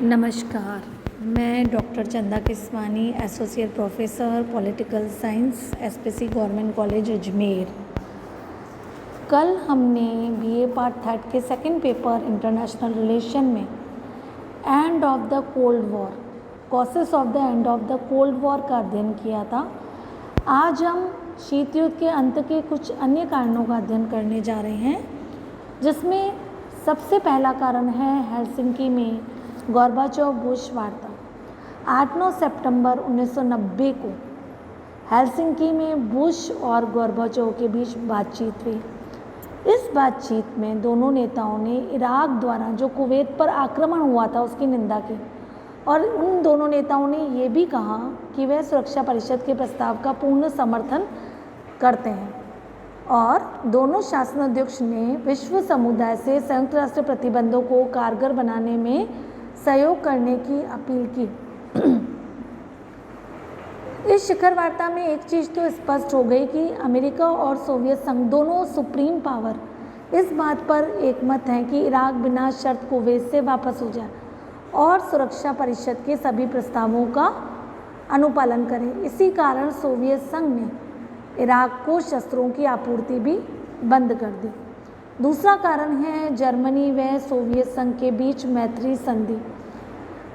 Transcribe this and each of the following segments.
नमस्कार। मैं doctor Chanda Kiswani, associate professor political science, SPC government college Ajmer. कल हमने बीए पार्ट थर्ड के सेकंड पेपर इंटरनेशनल रिलेशन में end of the cold war, causes of the end of the cold war का अध्ययन किया था। आज हम शीत युद्ध के अंत के कुछ अन्य कारणों का अध्ययन करने जा रहे हैं, जिसमें सबसे पहला कारण है हेलसिंकी में गोर्बाचोव बुश वार्ता। 8-9 सितंबर 1990 को हेलसिंकी में बुश और गोर्बाचोव के बीच बातचीत हुई। इस बातचीत में दोनों नेताओं ने इराक द्वारा जो कुवैत पर आक्रमण हुआ था उसकी निंदा की, और उन दोनों नेताओं ने ये भी कहा कि वे सुरक्षा परिषद के प्रस्ताव का पूर्ण समर्थन करते हैं, और दोनों शासनाध्यक्ष ने विश्व समुदाय से संयुक्त राष्ट्र प्रतिबंधों को कारगर बनाने में सहयोग करने की अपील की। इस शिखर वार्ता में एक चीज़ तो स्पष्ट हो गई कि अमेरिका और सोवियत संघ दोनों सुप्रीम पावर इस बात पर एकमत हैं कि इराक बिना शर्त कुवैत से वापस हो जाए और सुरक्षा परिषद के सभी प्रस्तावों का अनुपालन करे। इसी कारण सोवियत संघ ने इराक को शस्त्रों की आपूर्ति भी बंद कर दी। दूसरा कारण है जर्मनी व सोवियत संघ के बीच मैत्री संधि।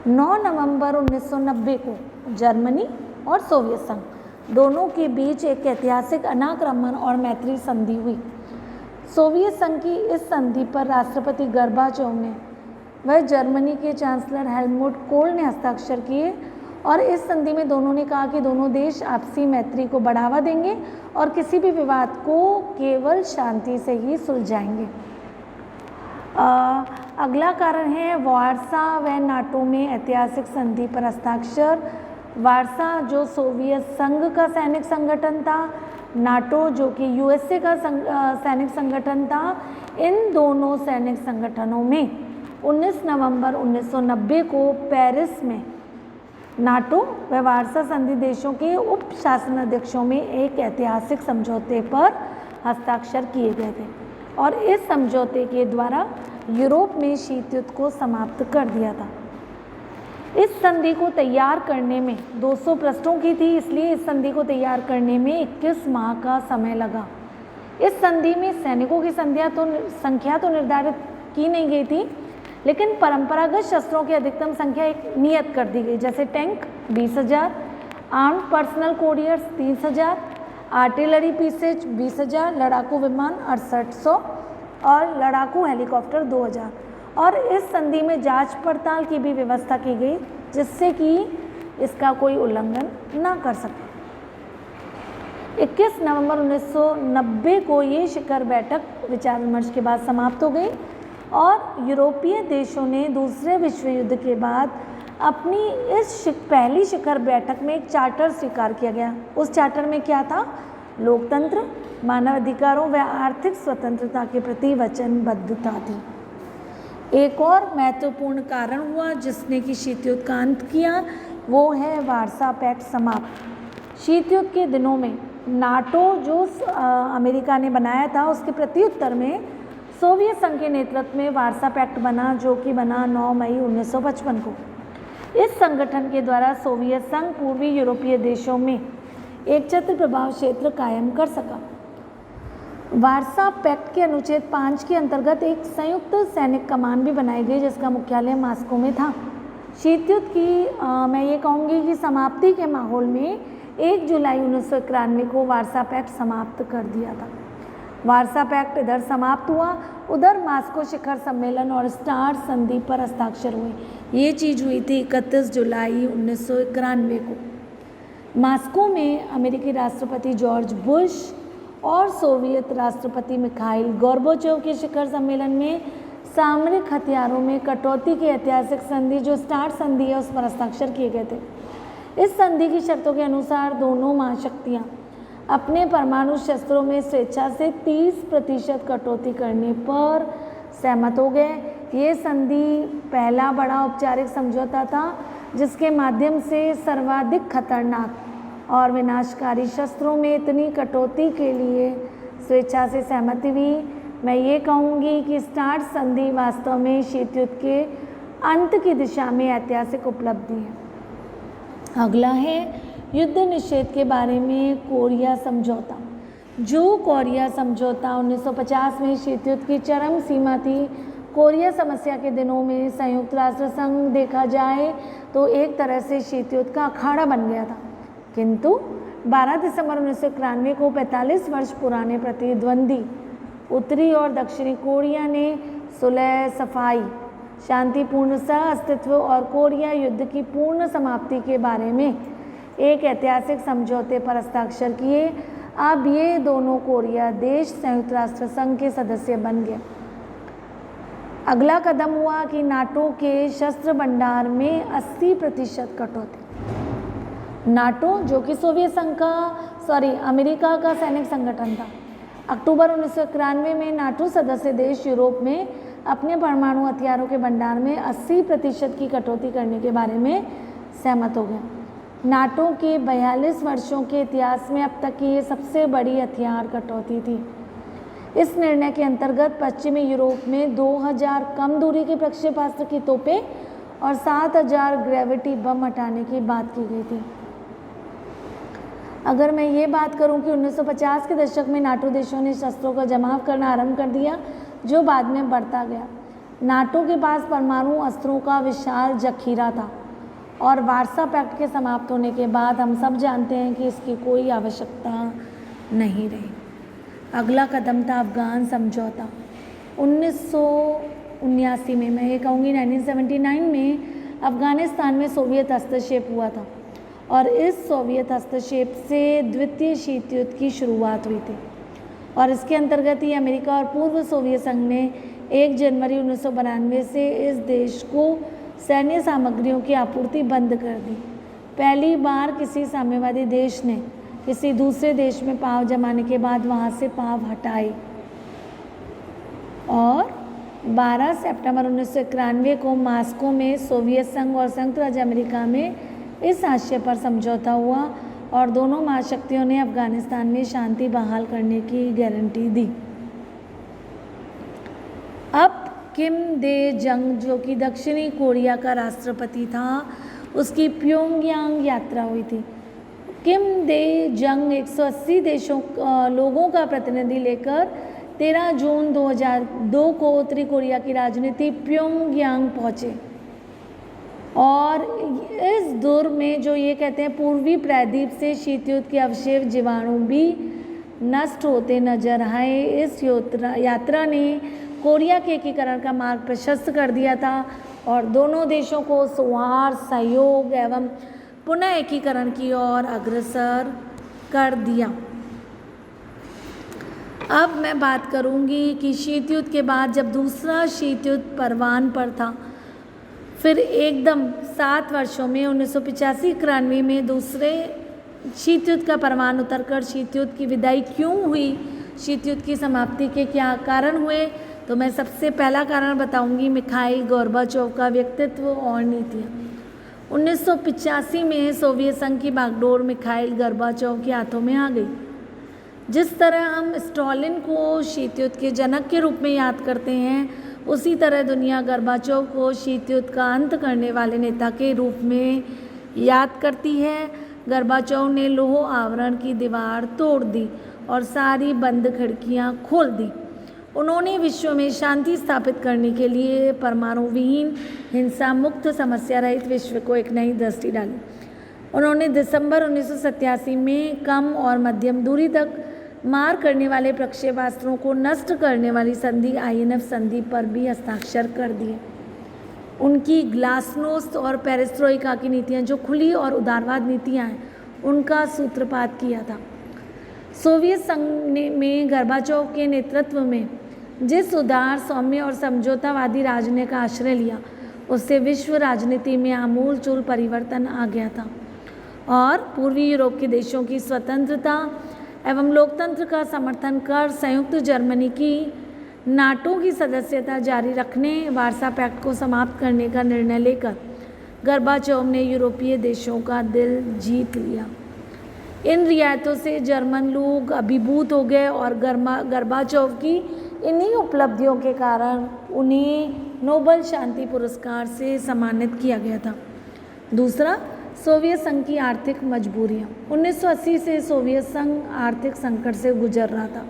9 नवंबर 1990 को जर्मनी और सोवियत संघ दोनों के बीच एक ऐतिहासिक अनाक्रमण और मैत्री संधि हुई। सोवियत संघ की इस संधि पर राष्ट्रपति गोर्बाचोव ने व जर्मनी के चांसलर हेलमुट कोhl ने हस्ताक्षर किए, और इस संधि में दोनों ने कहा कि दोनों देश आपसी मैत्री को बढ़ावा देंगे और किसी भी विवाद को केवल शांति से ही सुलझाएंगे। अगला कारण है वार्सा व नाटो में ऐतिहासिक संधि पर हस्ताक्षर। वार्सा जो सोवियत संघ का सैनिक संगठन था, नाटो जो कि यूएसए का सैनिक संगठन था, इन दोनों सैनिक संगठनों में 19 नवंबर 1990 को पेरिस में नाटो व वार्सा संधि देशों के उप शासनाध्यक्षों में एक ऐतिहासिक समझौते पर हस्ताक्षर किए गए थे, और इस समझौते के द्वारा यूरोप में शीत युद्ध को समाप्त कर दिया था। इस संधि को तैयार करने में 200 पृष्ठों की थी, इसलिए इस संधि को तैयार करने में 21 माह का समय लगा। इस संधि में सैनिकों की संख्या तो निर्धारित की नहीं गई थी, लेकिन परंपरागत शस्त्रों की अधिकतम संख्या एक नियत कर दी गई, जैसे tank 20,000, armed personal couriers 30,000, artillery pieces 20,000, लड़ाकू विमान 6800 और लड़ाकू हेलीकॉप्टर 2,000। और इस संधि में जांच पड़ताल की भी व्यवस्था की गई, जिससे कि इसका कोई उल्लंघन न कर सके। 21 नवंबर 1990 को ये शिखर बैठक विचार विमर्श के बाद समाप्त हो गई, और यूरोपीय देशों ने दूसरे विश्व युद्ध के बाद अपनी इस पहली शिखर बैठक में एक चार्टर स्वीकार किया गया। उस चार्टर में क्या था? लोकतंत्र, मानव अधिकारों व आर्थिक स्वतंत्रता के प्रति वचनबद्धता थी। एक और महत्वपूर्ण कारण हुआ जिसने कि शीत युद्ध का अंत किया, वो है वार्सा पैक्ट समाप्त। शीत युद्ध के दिनों में नाटो जो अमेरिका ने बनाया था, उसके प्रत्युत्तर में सोवियत संघ के नेतृत्व में वार्सा पैक्ट बना, जो कि बना 9 मई 1955 को। इस संगठन के द्वारा सोवियत संघ पूर्वी यूरोपीय देशों में एक छत्र प्रभाव क्षेत्र कायम कर सका। वार्सा पैक्ट के अनुच्छेद 5 के अंतर्गत एक संयुक्त सैनिक कमान भी बनाई गई, जिसका मुख्यालय मॉस्को में था। शीत युद्ध की मैं ये कहूँगी कि समाप्ति के माहौल में 1 जुलाई 1991 को वार्सा पैक्ट समाप्त कर दिया था। वार्सा पैक्ट इधर समाप्त हुआ, उधर मॉस्को शिखर सम्मेलन और स्टार्ट संधि पर हस्ताक्षर हुए। ये चीज़ हुई थी 31 जुलाई 1991 को। मॉस्को में अमेरिकी राष्ट्रपति जॉर्ज बुश और सोवियत राष्ट्रपति मिखाइल गोर्बाचोव के शिखर सम्मेलन में सामरिक हथियारों में कटौती की ऐतिहासिक संधि जो स्टार्ट संधि है, उस पर हस्ताक्षर किए गए थे। इस संधि की शर्तों के अनुसार दोनों महाशक्तियाँ अपने परमाणु शस्त्रों में स्वेच्छा से 30% कटौती करने पर सहमत हो गए। ये संधि पहला बड़ा औपचारिक समझौता था, जिसके माध्यम से सर्वाधिक खतरनाक और विनाशकारी शस्त्रों में इतनी कटौती के लिए स्वेच्छा से सहमति हुई। मैं ये कहूँगी कि स्टार्ट संधि वास्तव में शीत युद्ध के अंत की दिशा में ऐतिहासिक उपलब्धि है। अगला है युद्ध निषेध के बारे में कोरिया समझौता। जो कोरिया समझौता 1950 में शीत युद्ध की चरम सीमा थी। कोरिया समस्या के दिनों में संयुक्त राष्ट्र संघ देखा जाए तो एक तरह से शीत युद्ध का अखाड़ा बन गया था, किंतु 12 दिसंबर 1991 को 45 वर्ष पुराने प्रतिद्वंदी उत्तरी और दक्षिणी कोरिया ने सुलह, सफाई, शांतिपूर्ण सह अस्तित्व और कोरिया युद्ध की पूर्ण समाप्ति के बारे में एक ऐतिहासिक समझौते पर हस्ताक्षर किए। अब ये दोनों कोरिया देश संयुक्त राष्ट्र संघ के सदस्य बन गए। अगला कदम हुआ कि नाटो के शस्त्र भंडार में 80% कटौती। नाटो, जो कि अमेरिका का सैनिक संगठन था, अक्टूबर 1991 में नाटो सदस्य देश यूरोप में अपने परमाणु हथियारों के भंडार में 80% की कटौती करने के बारे में सहमत हो गए। नाटो के 42 वर्षों के इतिहास में अब तक की ये सबसे बड़ी हथियार कटौती थी। इस निर्णय के अंतर्गत पश्चिमी यूरोप में 2000 कम दूरी के प्रक्षेपास्त्र की तोपें और 7000 ग्रेविटी बम हटाने की बात की गई थी। अगर मैं ये बात करूं कि 1950 के दशक में नाटो देशों ने शस्त्रों का जमाव करना आरंभ कर दिया, जो बाद में बढ़ता गया। नाटो के पास परमाणु अस्त्रों का विशाल जखीरा था और वार्सा पैक्ट के समाप्त होने के बाद हम सब जानते हैं कि इसकी कोई आवश्यकता नहीं रही। अगला कदम था अफगान समझौता। 1979 में, मैं ये कहूँगी 1979 में अफगानिस्तान में सोवियत हस्तक्षेप हुआ था और इस सोवियत हस्तक्षेप से द्वितीय शीत युद्ध की शुरुआत हुई थी और इसके अंतर्गत ही अमेरिका और पूर्व सोवियत संघ ने 1 जनवरी 1992 से इस देश को सैन्य सामग्रियों की आपूर्ति बंद कर दी। पहली बार किसी साम्यवादी देश ने किसी दूसरे देश में पाँव जमाने के बाद वहाँ से पाँव हटाए और 12 सितंबर 1991 को मास्को में सोवियत संघ और संयुक्त राज्य अमेरिका में इस आशय पर समझौता हुआ और दोनों महाशक्तियों ने अफगानिस्तान में शांति बहाल करने की गारंटी दी। अब किम दे जंग, जो कि दक्षिणी कोरिया का राष्ट्रपति था, उसकी प्योंगयांग यात्रा हुई थी। किम दे जंग 180 लोगों का प्रतिनिधि लेकर 13 जून 2002 को उत्तरी कोरिया की राजधानी प्योंगयांग पहुँचे और इस दौर में जो ये कहते हैं पूर्वी प्रायद्वीप से शीत युद्ध के अवशेष जीवाणु भी नष्ट होते नजर आए। इस यात्रा ने कोरिया के एकीकरण का मार्ग प्रशस्त कर दिया था और दोनों देशों को सौहार्द, सहयोग एवं पुनः एकीकरण की ओर अग्रसर कर दिया। अब मैं बात करूंगी कि शीत युद्ध के बाद जब दूसरा शीत युद्ध परवान पर था, फिर एकदम 7 वर्षों में 1985-91 में दूसरे शीत युद्ध का परवान उतरकर शीत युद्ध की विदाई क्यों हुई, शीत युद्ध की समाप्ति के क्या कारण हुए, तो मैं सबसे पहला कारण बताऊंगी मिखाइल गोर्बाचोव का व्यक्तित्व और नीतियाँ। 1985 में सोवियत संघ की बागडोर मिखाइल गोर्बाचोव के हाथों में आ गई। जिस तरह हम स्टालिन को शीत युद्ध के जनक के रूप में याद करते हैं, उसी तरह दुनिया गोर्बाचोव को शीत युद्ध का अंत करने वाले नेता के रूप में याद करती है। गोर्बाचोव ने लौह आवरण की दीवार तोड़ दी और सारी बंद खिड़कियां खोल दी। उन्होंने विश्व में शांति स्थापित करने के लिए परमाणु विहीन, हिंसा मुक्त, समस्या रहित विश्व को एक नई दृष्टि डाली। उन्होंने दिसंबर 1987 में कम और मध्यम दूरी तक मार करने वाले प्रक्षेपास्त्रों को नष्ट करने वाली संधि INF संधि पर भी हस्ताक्षर कर दिए। उनकी ग्लासनोस्त और पेरेस्ट्रोइका की नीतियाँ, जो खुली और उदारवाद नीतियाँ हैं, उनका सूत्रपात किया था। सोवियत संघ में गोर्बाचोव के नेतृत्व में जिस उदार, सौम्य और समझौतावादी राज ने का आश्रय लिया, उससे विश्व राजनीति में आमूलचूल परिवर्तन आ गया था और पूर्वी यूरोप के देशों की स्वतंत्रता एवं लोकतंत्र का समर्थन कर संयुक्त जर्मनी की नाटो की सदस्यता जारी रखने, वार्सा पैक्ट को समाप्त करने का निर्णय लेकर गोर्बाचोव ने यूरोपीय देशों का दिल जीत लिया। इन रियायतों से जर्मन लोग अभिभूत हो गए और गोर्बाचोव की इन्हीं उपलब्धियों के कारण उन्हें नोबेल शांति पुरस्कार से सम्मानित किया गया था। दूसरा, सोवियत संघ की आर्थिक मजबूरियाँ। 1980 से सोवियत संघ आर्थिक संकट से गुजर रहा था।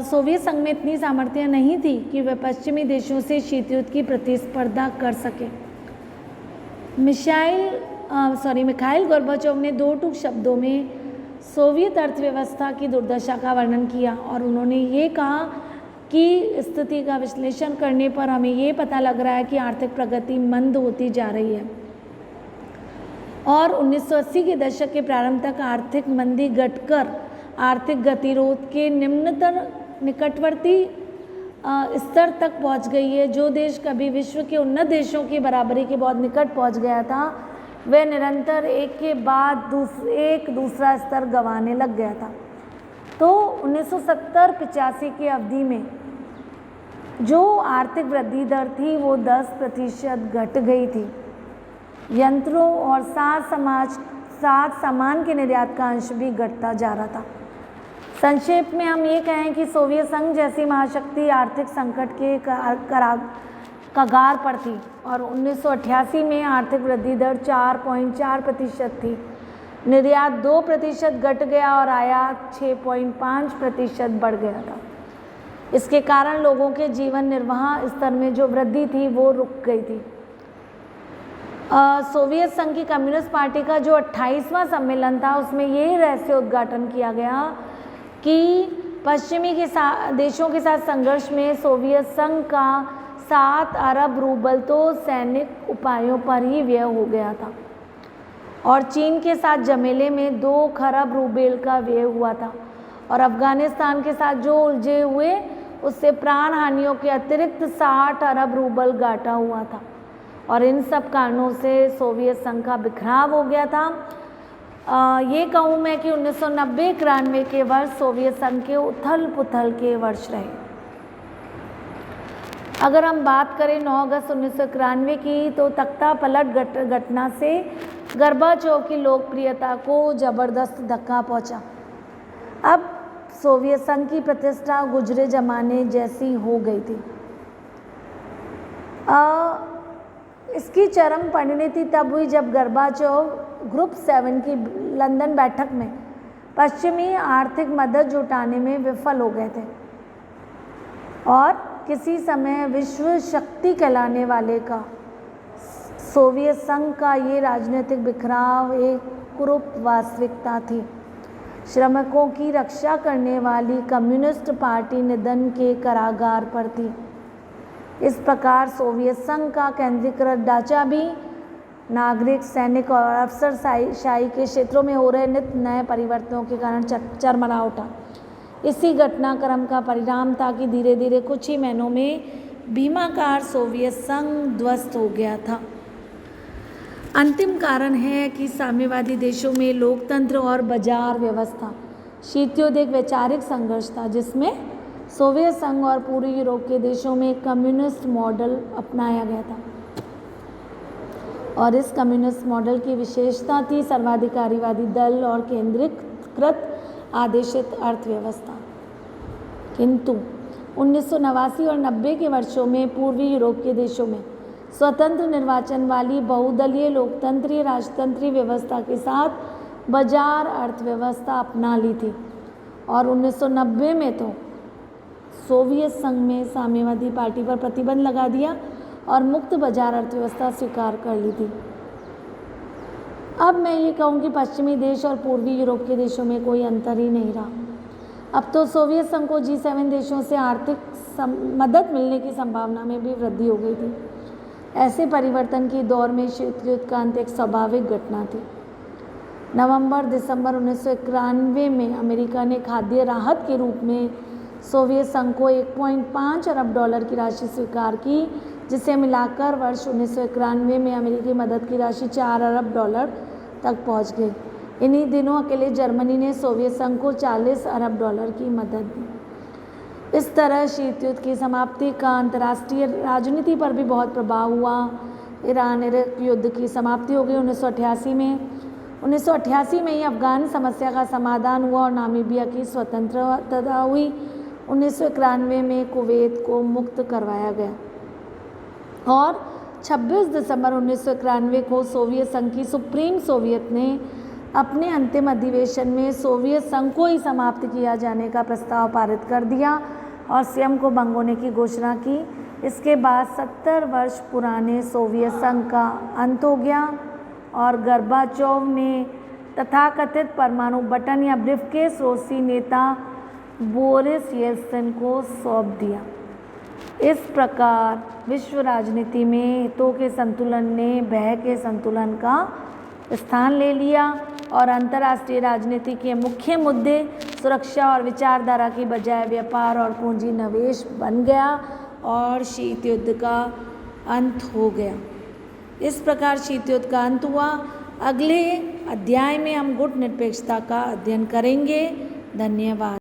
सोवियत संघ में इतनी सामर्थ्य नहीं थी कि वह पश्चिमी देशों से शीत युद्ध की प्रतिस्पर्धा कर सके। मिखाइल गोर्बाचोव ने 2 टूक शब्दों में सोवियत अर्थव्यवस्था की दुर्दशा का वर्णन किया और उन्होंने ये कहा कि स्थिति का विश्लेषण करने पर हमें ये पता लग रहा है कि आर्थिक प्रगति मंद होती जा रही है और 1980 के दशक के प्रारंभ तक आर्थिक मंदी घटकर आर्थिक गतिरोध के निकटवर्ती स्तर तक पहुंच गई है। जो देश कभी विश्व के उन्नत देशों की बराबरी के बहुत निकट पहुंच गया था, वह निरंतर एक के बाद दूसरा स्तर गंवाने लग गया था। तो 1970-85 की अवधि में जो आर्थिक वृद्धि दर थी वो 10% घट गई थी। यंत्रों और साथ सामान के निर्यात का अंश भी घटता जा रहा था। संक्षेप में हम ये कहें कि सोवियत संघ जैसी महाशक्ति आर्थिक संकट के कगार पर थी और 1988 में आर्थिक वृद्धि दर 4.4% थी। निर्यात 2% घट गया और आयात 6.5% बढ़ गया था। इसके कारण लोगों के जीवन निर्वाह स्तर में जो वृद्धि थी वो रुक गई थी। सोवियत संघ की कम्युनिस्ट पार्टी का जो 28वां सम्मेलन था, उसमें यही रहस्य उद्घाटन किया गया कि पश्चिमी देशों के साथ संघर्ष में सोवियत संघ का 7 अरब रूबल तो सैनिक उपायों पर ही व्यय हो गया था और चीन के साथ जमेले में 2 खरब रूबेल का व्यय हुआ था और अफगानिस्तान के साथ जो उलझे हुए उससे प्राण हानियों के अतिरिक्त 60 अरब रूबल घाटा हुआ था और इन सब कारणों से सोवियत संघ का बिखराव हो गया था। ये कहूँ मैं कि 1990-91 के वर्ष सोवियत संघ के उथल पुथल के वर्ष रहे। अगर हम बात करें 9 अगस्त 1991 की, तो तख्ता पलट घटना से गोर्बाचोव की लोकप्रियता को ज़बरदस्त धक्का पहुंचा। अब सोवियत संघ की प्रतिष्ठा गुजरे जमाने जैसी हो गई थी। इसकी चरम परिणति तब हुई जब गोर्बाचोव ग्रुप 7 की लंदन बैठक में पश्चिमी आर्थिक मदद जुटाने में विफल हो गए थे और किसी समय विश्व शक्ति कहलाने वाले का सोवियत संघ का ये राजनीतिक बिखराव एक कुरूप वास्तविकता थी। श्रमिकों की रक्षा करने वाली कम्युनिस्ट पार्टी निधन के कारागार पर थी। इस प्रकार सोवियत संघ का केंद्रीकृत ढांचा भी नागरिक, सैनिक और अफसरशाही के क्षेत्रों में हो रहे नित्य नए परिवर्तनों के कारण चरमरा उठा। इसी घटनाक्रम का परिणाम था कि धीरे धीरे कुछ ही महीनों में भीमाकार सोवियत संघ ध्वस्त हो गया था। अंतिम कारण है कि साम्यवादी देशों में लोकतंत्र और बाजार व्यवस्था। शीत युद्ध एक वैचारिक संघर्ष था जिसमें सोवियत संघ और पूर्वी यूरोप के देशों में कम्युनिस्ट मॉडल अपनाया गया था और इस कम्युनिस्ट मॉडल की विशेषता थी सर्वाधिकारीवादी दल और केंद्रीकृत आदेशित अर्थव्यवस्था। किंतु 1989 और 90 के वर्षों में पूर्वी यूरोप के देशों में स्वतंत्र निर्वाचन वाली बहुदलीय लोकतंत्रीय राजतंत्रीय व्यवस्था के साथ बाजार अर्थव्यवस्था अपना ली थी और 1990 में तो सोवियत संघ में साम्यवादी पार्टी पर प्रतिबंध लगा दिया और मुक्त बाजार अर्थव्यवस्था स्वीकार कर ली थी। अब मैं ये कहूँ कि पश्चिमी देश और पूर्वी यूरोप के देशों में कोई अंतर ही नहीं रहा। अब तो सोवियत संघ को G7 देशों से आर्थिक मदद मिलने की संभावना में भी वृद्धि हो गई थी। ऐसे परिवर्तन की दौर में शीत युद्ध का अंत एक स्वाभाविक घटना थी। नवंबर-दिसंबर 1991 में अमेरिका ने खाद्य राहत के रूप में सोवियत संघ को 1.5 अरब डॉलर की राशि स्वीकार की, जिसे मिलाकर वर्ष 1991 में अमेरिकी मदद की राशि 4 अरब डॉलर तक पहुंच गई। इन्हीं दिनों अकेले जर्मनी ने सोवियत संघ को 40 अरब डॉलर की मदद दी। इस तरह शीत युद्ध की समाप्ति का अंतर्राष्ट्रीय राजनीति पर भी बहुत प्रभाव हुआ। ईरान इराक युद्ध की समाप्ति हो गई 1988 में 1988 में ही अफ़गान समस्या का समाधान हुआ और नामीबिया की स्वतंत्रता हुई। 1991 में कुवैत को मुक्त करवाया गया और 26 दिसंबर 1991 को सोवियत संघ की सुप्रीम सोवियत ने अपने अंतिम अधिवेशन में सोवियत संघ को ही समाप्त किया जाने का प्रस्ताव पारित कर दिया और स्वयं को भंग होने की घोषणा की। इसके बाद 70 वर्ष पुराने सोवियत संघ का अंत हो गया और गोर्बाचोव ने तथाकथित परमाणु बटन या ब्रीफकेस रूसी नेता बोरिस येल्त्सिन को सौंप दिया। इस प्रकार विश्व राजनीति में हितों के संतुलन ने भय के संतुलन का स्थान ले लिया और अंतर्राष्ट्रीय राजनीति के मुख्य मुद्दे सुरक्षा और विचारधारा की बजाय व्यापार और पूंजी निवेश बन गया और शीत युद्ध का अंत हो गया। इस प्रकार शीत युद्ध का अंत हुआ। अगले अध्याय में हम गुट निरपेक्षता का अध्ययन करेंगे। धन्यवाद।